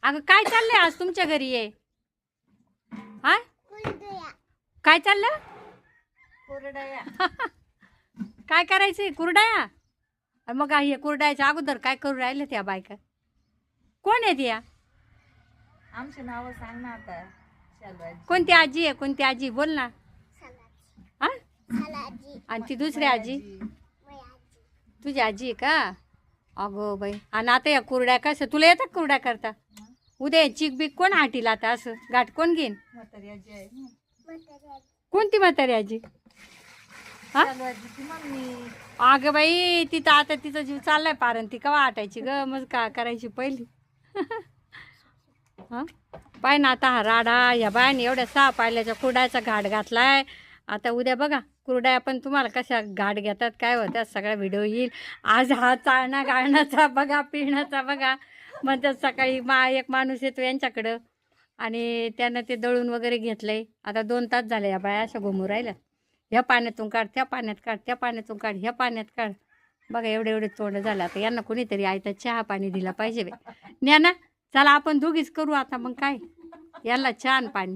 अगं काय चाललंय आज तुमच्या घरी ये? हा काय चाललं? कुरडया. काय करायचंय? कुरडाया? अरे मग हे कुरडायच्या अगोदर काय करू राहिले त्या बायका? कोण आहेत या? आमचे नाव सांग ना आता. शालू कोणती आजी आहे? कोणती आजी बोल ना. हा आणि ती दुसरी आजी तुझी आजी आहे का? अगो बाई. आणि आता या कुरड्या कसं तुला येतात कुरड्या करता? उद्या चिक बिक कोण हाटील आता असं गाठ कोण घेईन? म्हातारी आजी आहे ना. कोणती म्हातारी आजी? हा शालू आजीची मम्मी. अगं बाई तिथं आता तिचा जीव चाललाय पारण ती कवा आटायची ग मग का करायची पहिली. हा पाय ना आता हा राडा या बायाने एवढ्या 6 पायल्याच्या कुरड्याचा घाट घातलाय. आता उद्या बघा कुरड्या पण तुम्हाला कशा घाट घेतात काय होत्या सगळा व्हिडिओ येईल. आज हा चाळणा गाळण्याचा बघा पिण्याचा बघा म्हणतात सकाळी एक माणूस येतो यांच्याकडं आणि त्यानं ते दळून वगैरे घेतलंय. आता 2 तास झाले या बाया अशा घुमू राहिल्या. ह्या पाण्यातून काढ त्या पाण्यात काढ त्या पाण्यातून काढ ह्या पाण्यात काढ बघा एवढे तोंड झालं. आता यांना कोणीतरी आयता चहा पाणी दिला पाहिजे. ज्ञाना चला आपण दोघीच करू आता मग काय याला छान पाणी